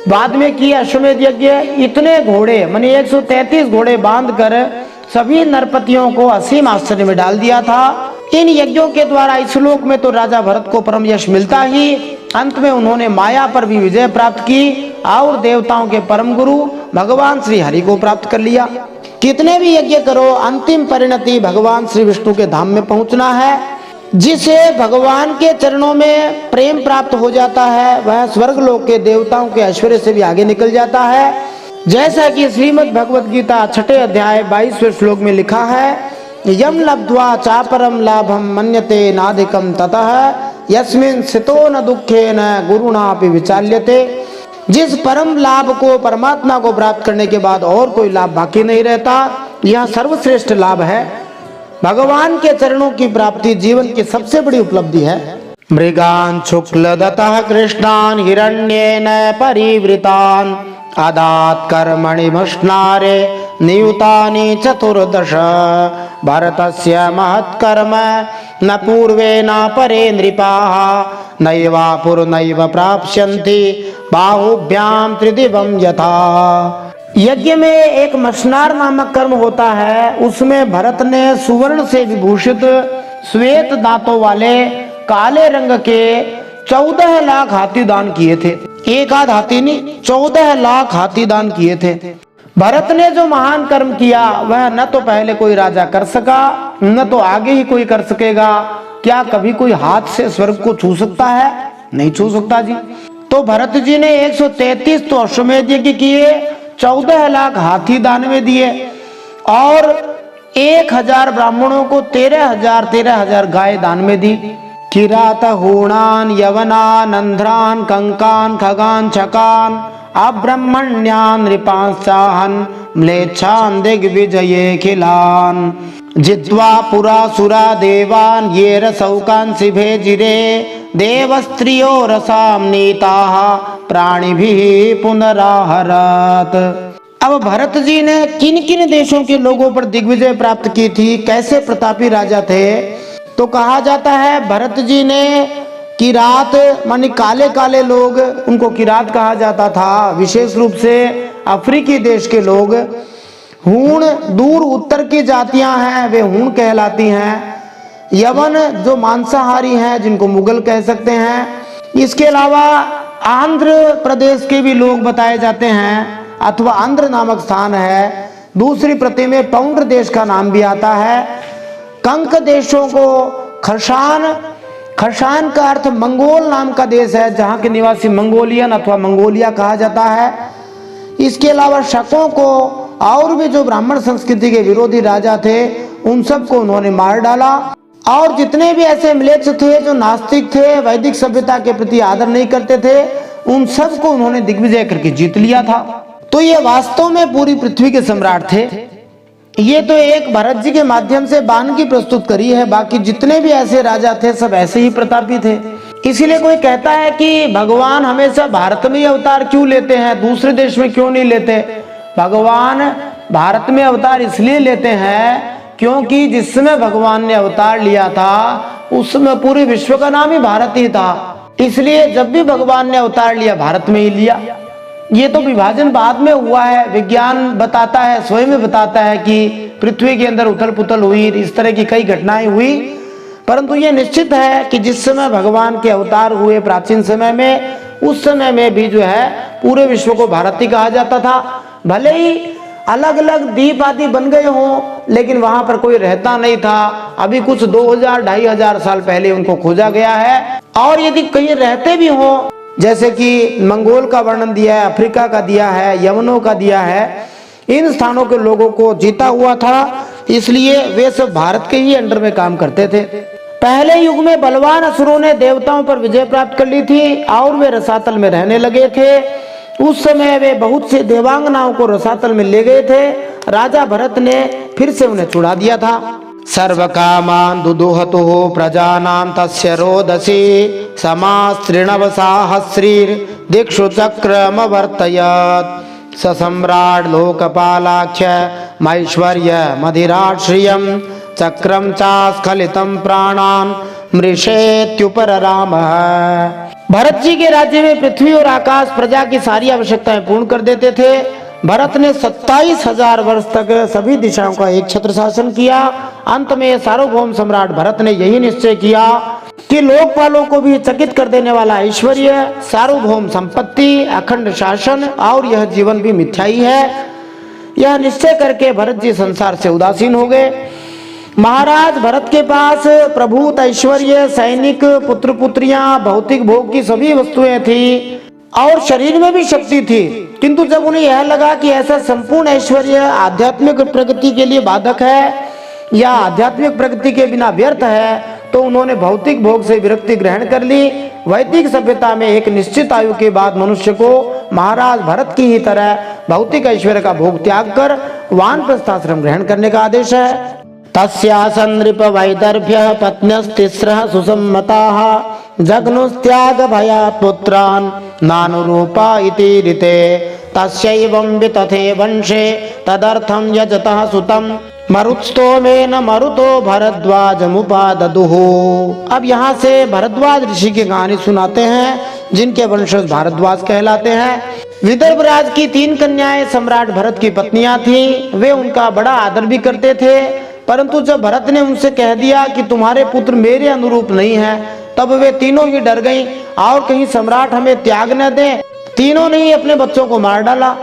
बाद में किए अश्वमेध यज्ञ। इतने घोड़े मानी 133 घोड़े बांधकर सभी नरपतियों को असीम आश्चर्य में डाल दिया था। इन यज्ञों के द्वारा इस लोक में तो राजा भरत को परम यश मिलता ही, अंत में उन्होंने माया पर भी विजय प्राप्त की और देवताओं के परम गुरु भगवान श्री हरि को प्राप्त कर लिया। कितने भी यज्ञ करो, अंतिम परिणति भगवान श्री विष्णु के धाम में पहुंचना है। जिसे भगवान के चरणों में प्रेम प्राप्त हो जाता है वह स्वर्ग लोक के देवताओं के ऐश्वर्य से भी आगे निकल जाता है। जैसा कि श्रीमद् भगवत गीता 6 अध्याय 22वें श्लोक में लिखा है, यम लब्ध्वा चापरम लाभम मन्यते नाधिकम ततः यस्मिन् स्थितो न दुःखेन गुरुणापि विचाल्यते। जिस परम लाभ को, परमात्मा को प्राप्त करने के बाद और कोई लाभ बाकी नहीं रहता, यह सर्वश्रेष्ठ लाभ है। भगवान के चरणों की प्राप्ति जीवन की सबसे बड़ी उपलब्धि है। मृगान शुक्लदतः कृष्णान हिरण्येन परिवृतान अदात कर्मणि मश्नारे नियुतानि चतुर्दश भरतस्य महत्कर्म न पूर्वे न परे नृपाः नैवापुर्नैव प्राप्स्यन्ति बाहुभ्याम त्रिदिवम यथा। यज्ञ में एक मशनार नामक कर्म होता है। उसमें भरत ने सुवर्ण से विभूषित श्वेत दांतों वाले काले रंग के 14 लाख हाथी दान किए थे। एक आध हाथी नहीं, 14 लाख हाथी दान किए थे। भरत ने जो महान कर्म किया वह न तो पहले कोई राजा कर सका, न तो आगे ही कोई कर सकेगा। क्या कभी कोई हाथ से स्वर्ग को छू सकता है? नहीं छू सकता जी। तो भरत जी ने 133 तो अश्वमेध यज्ञ किए, 14 लाख हाथी दान में दिए और 1000 ब्राह्मणों को 13,000 गाय दान में दी। किरात हूणान यवनान अंध्रान कंकान खगान छकान अब्रह्मण्यान नृपांसाहन म्लेच्छान दिग्विजये खिलान जित्वा पुरा सुरा देवान ये रसौकान सिभे जिरे देवस्त्रियो रसाम नीताः प्राणिभिः पुनराहरत। अब भरत जी ने किन किन देशों के लोगों पर दिग्विजय प्राप्त की थी, कैसे प्रतापी राजा थे? तो कहा जाता है भरत जी ने किरात माने काले काले लोग, उनको किरात कहा जाता था, विशेष रूप से अफ्रीकी देश के लोग। हूण दूर उत्तर की जातियां हैं, वे हूण कहलाती हैं। यवन जो मांसाहारी हैं, जिनको मुगल कह सकते हैं। इसके अलावा आंध्र प्रदेश के भी लोग बताए जाते हैं, अथवा आंध्र नामक स्थान है। दूसरी प्रति में पौंड्र देश का नाम भी आता है। कंक देशों को खरसान, खरसान का अर्थ मंगोल नाम का देश है, जहाँ के निवासी मंगोलियन अथवा मंगोलिया कहा जाता है। इसके अलावा शकों को और भी जो ब्राह्मण संस्कृति के विरोधी राजा थे उन सबको उन्होंने मार डाला। और जितने भी ऐसे म्लेच्छ थे जो नास्तिक थे, वैदिक सभ्यता के प्रति आदर नहीं करते थे, उन सबको उन्होंने दिग्विजय करके जीत लिया था। तो ये वास्तव में पूरी पृथ्वी के सम्राट थे। ये तो एक भरत जी के माध्यम से बानगी प्रस्तुत करी है, बाकी जितने भी ऐसे राजा थे सब ऐसे ही प्रतापी थे। इसीलिए कोई कहता है कि भगवान हमेशा भारत में ही अवतार क्यों लेते हैं, दूसरे देश में क्यों नहीं लेते? भगवान भारत में अवतार इसलिए लेते हैं क्योंकि जिस समय भगवान ने अवतार लिया था उस समय पूरे विश्व का नाम ही भारत ही था। इसलिए जब भी भगवान ने अवतार लिया भारत में ही लिया। ये तो विभाजन बाद में हुआ है। विज्ञान बताता है, स्वयं बताता है कि पृथ्वी के अंदर उथल पुथल हुई, इस तरह की कई घटनाएं हुई। परंतु ये निश्चित है कि जिस समय भगवान के अवतार हुए प्राचीन समय में, उस समय में भी जो है पूरे विश्व को भारत ही कहा जाता था। भले ही अलग अलग द्वीप आदि बन गए हों, लेकिन वहां पर कोई रहता नहीं था। अभी कुछ 2000-2500 साल पहले उनको खोजा गया है। और यदि कहीं रहते भी हों, जैसे कि मंगोल का वर्णन दिया है, अफ्रीका का दिया है, यमनों का दिया है, इन स्थानों के लोगों को जीता हुआ था, इसलिए वे सब भारत के ही अंडर में काम करते थे। पहले युग में बलवान असुरों ने देवताओं पर विजय प्राप्त कर ली थी और वे रसातल में रहने लगे थे। उस समय वे बहुत से देवांगनाओं को रसातल में ले गए थे। राजा भरत ने फिर से उन्हें छुड़ा दिया था। सर्व कामान दुदुहतु प्रजानां तस्य रोदसी समास्त्रिणव साहस्रीर दिक्षु चक्रमवर्तयत् ससम्राट लोकपालाख्य मैश्वर्य मधिराट श्रियं चक्रम चास्खलितं प्राणान मृषेत्युपरराम। भरत जी के राज्य में पृथ्वी और आकाश प्रजा की सारी आवश्यकताएं पूर्ण कर देते थे। भरत ने 27,000 वर्ष तक सभी दिशाओं का एक छत्र शासन किया। अंत में सार्वभौम सम्राट भरत ने यही निश्चय किया कि लोकपालों को भी चकित कर देने वाला ऐश्वर्य, सार्वभौम संपत्ति, अखंड शासन और यह जीवन भी मिथ्या ही है। यह निश्चय करके भरत जी संसार से उदासीन हो गए। महाराज भरत के पास प्रभुत ऐश्वर्य, सैनिक, पुत्र पुत्रियां, भौतिक भोग की सभी वस्तुएं थी और शरीर में भी शक्ति थी, किंतु जब उन्हें यह लगा कि ऐसा संपूर्ण ऐश्वर्य आध्यात्मिक प्रगति के लिए बाधक है या आध्यात्मिक प्रगति के बिना व्यर्थ है, तो उन्होंने भौतिक भोग से विरक्ति ग्रहण कर ली। वैदिक सभ्यता में एक निश्चित आयु के बाद मनुष्य को महाराज भरत की ही तरह भौतिक ऐश्वर्य का भोग त्याग कर वानप्रस्थाश्रम ग्रहण करने का आदेश है। तस्यासन् नृप वैदर्भ्यः पत्न्यस्तिस्रः सुसम्मताः जग्नुस्त्याग भयात् पुत्रान् नानुरूपा इति ऋते तस्यैवं वितथे वंशे तदर्थं यजतः सुतं मरुत्स्तोमेन मरुतो भरद्वाजमुपाददुः। अब यहाँ से भरद्वाज ऋषि की कहानी सुनाते हैं, जिनके वंशज भारद्वाज कहलाते हैं। विदर्भ राज की 3 कन्याएं सम्राट भरत की पत्नियां थीं। वे उनका बड़ा आदर भी करते थे, परंतु जब भरत ने उनसे कह दिया कि तुम्हारे पुत्र मेरे अनुरूप नहीं हैं, तब वे तीनों ही डर गईं और कहीं सम्राट हमें त्याग न दे। तीनों ने ही अपने बच्चों को मार डाला।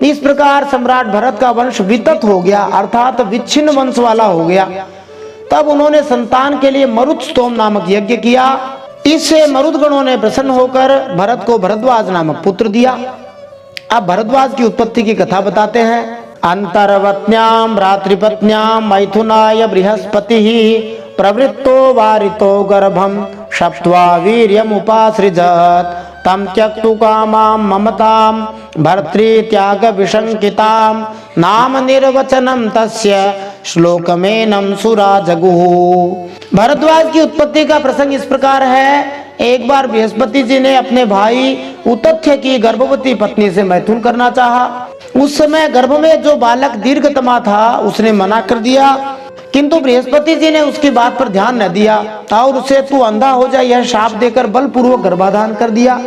इस प्रकार सम्राट भरत का वंश वितत हो गया, अर्थात विच्छिन्न वंश वाला हो गया। तब उन्होंने संतान के लिए मरुत्स्तोम नामक यज्ञ किया। इससे मरुदगणों ने प्रसन्न होकर भरत को भरद्वाज नामक पुत्र दिया। अब भरद्वाज की उत्पत्ति की कथा बताते हैं। अंतर्वत्न्याम रात्रिपत्न्याम मैथुनाय बृहस्पतिः प्रवृत्तो वारितो गर्भम शप्त्वा वीर्यमुपासृजत् तम त्यक्तु कामां ममतां भर्तृत्याग विशंकितां नाम निर्वचनम तस्य श्लोकमेनं सुरा जगुः। भरद्वाज की उत्पत्ति का प्रसंग इस प्रकार है। एक बार बृहस्पति जी ने अपने भाई उतथ्य की गर्भवती पत्नी से मैथुन करना चाहा। उस समय गर्भ में जो बालक दीर्घतमा था उसने मना कर दिया, किंतु बृहस्पति जी ने उसकी बात पर ध्यान न दिया और उसे तू अंधा हो जा यह शाप देकर बलपूर्वक गर्भाधान कर दिया।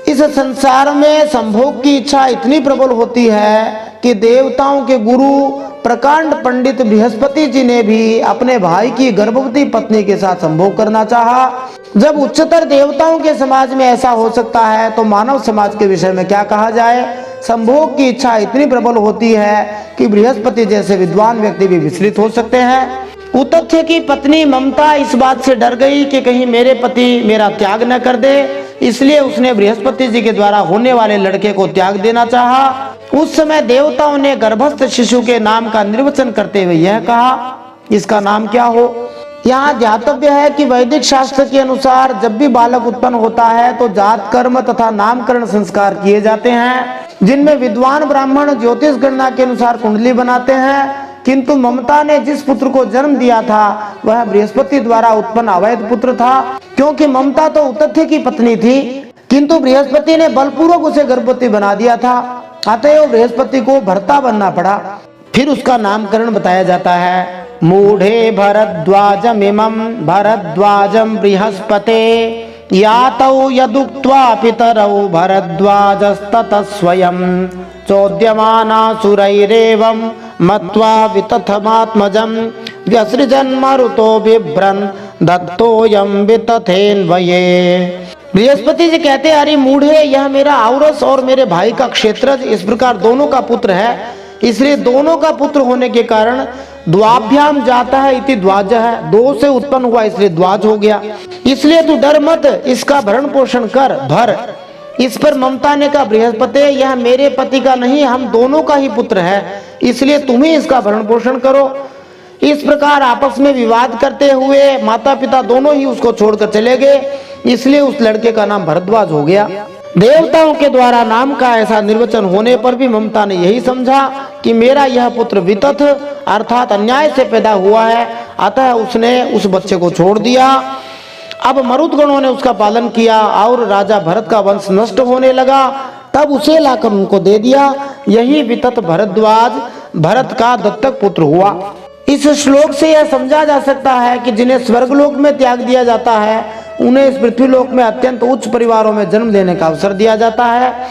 इस संसार में संभोग की इच्छा इतनी प्रबल होती है कि देवताओं के गुरु प्रकांड पंडित बृहस्पति जी ने भी अपने भाई की गर्भवती पत्नी के साथ संभोग करना चाहा। जब उच्चतर देवताओं के समाज में ऐसा हो सकता है तो मानव समाज के विषय में क्या कहा जाए। संभोग की इच्छा इतनी प्रबल होती है कि बृहस्पति जैसे विद्वान व्यक्ति भी विचलित हो सकते हैं। उतथ्य की पत्नी ममता इस बात से डर गई कि कहीं मेरे पति मेरा त्याग न कर दे, इसलिए उसने बृहस्पति जी के द्वारा होने वाले लड़के को त्याग देना चाहा। उस समय देवताओं ने गर्भस्थ शिशु के नाम का निर्वचन करते हुए यह कहा, इसका नाम क्या हो। यहाँ ध्यातव्य है कि वैदिक शास्त्र के अनुसार जब भी बालक उत्पन्न होता है तो जात कर्म तथा नामकरण संस्कार किए जाते हैं, जिनमें विद्वान ब्राह्मण ज्योतिष गणना के अनुसार कुंडली बनाते हैं। किंतु ममता ने जिस पुत्र को जन्म दिया था वह बृहस्पति द्वारा उत्पन्न अवैध पुत्र था, क्योंकि ममता तो उतथ्य की पत्नी थी, किंतु बृहस्पति ने बलपूर्वक उसे गर्भवती बना दिया था। अतएव बृहस्पति को भर्ता बनना पड़ा। फिर उसका नामकरण बताया जाता है। मूढ़े भरद्वाजमिमं भरद्वाजं बृहस्पते यातौ यदुक्त्वा पितरौ भरद्वाजस्ततः स्वयं चोद्यमानासुरैरेवं मत्वा वितथमात्मजं व्यसृजन् मरुतो बिभ्रन् दत्तोऽयं वितथेन्वये। बृहस्पति जी कहते हैं, अरे मूढ़े, यह मेरा औरस और मेरे भाई का क्षेत्रज इस प्रकार दोनों का पुत्र है, इसलिए दोनों का पुत्र होने के कारण द्वाभ्याम जाता है इति द्वाज है, दो से उत्पन्न हुआ इसलिए द्वाज हो गया। इसलिए तू डर मत, इसका भरण पोषण कर भर। इस पर ममता ने कहा, बृहस्पति यह मेरे पति का नहीं, हम दोनों का ही पुत्र है, इसलिए तुम ही इसका भरण पोषण करो। इस प्रकार आपस में विवाद करते हुए माता पिता दोनों ही उसको छोड़कर चले गए, इसलिए उस लड़के का नाम भरद्वाज हो गया। देवताओं के द्वारा नाम का ऐसा निर्वचन होने पर भी ममता ने यही समझा कि मेरा यह पुत्र वितथ अर्थात अन्याय से पैदा हुआ है, अतः उसने उस बच्चे को छोड़ दिया। अब मरुदगणों ने उसका पालन किया और राजा भरत का वंश नष्ट होने लगा, तब उसे लाकर उनको दे दिया। यही वितत भरद्वाज भरत का दत्तक पुत्र हुआ। इस श्लोक से यह समझा जा सकता है कि जिन्हें स्वर्गलोक में त्याग दिया जाता है उन्हें इस पृथ्वीलोक में अत्यंत उच्च परिवारों में जन्म लेने का अवसर दिया जाता है।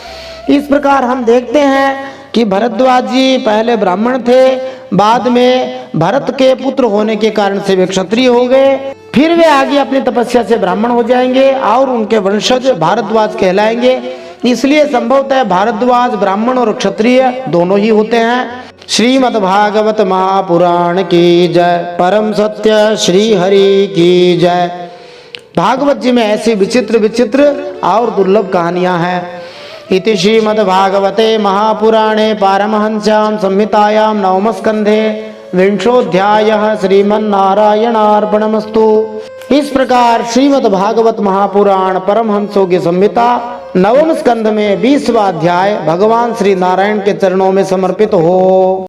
इस प्रकार हम देखते हैं कि भरद्वाज जी पहले ब्राह्मण थे, बाद में भरत के पुत्र होने के कारण से वे क्षत्रिय हो गए, फिर वे आगे अपनी तपस्या से ब्राह्मण हो जाएंगे और उनके वंशज भारद्वाज कहलाएंगे। इसलिए संभवतः भारद्वाज ब्राह्मण और क्षत्रिय दोनों ही होते हैं। श्रीमद् भागवत महापुराण की जय। परम सत्य श्री हरि की जय। भागवत जी में ऐसी विचित्र विचित्र और दुर्लभ कहानियां हैं। इति श्रीमद् भागवते महापुराणे पारमहंस्यां संहितायां नवमस्कंधे विंशोऽध्यायः श्रीमन्नारायणार्पणमस्तु। इस प्रकार श्रीमद् भागवत महापुराण परमहंसों की संहिता नवम स्कंध में 20वां अध्याय भगवान श्री नारायण के चरणों में समर्पित हो।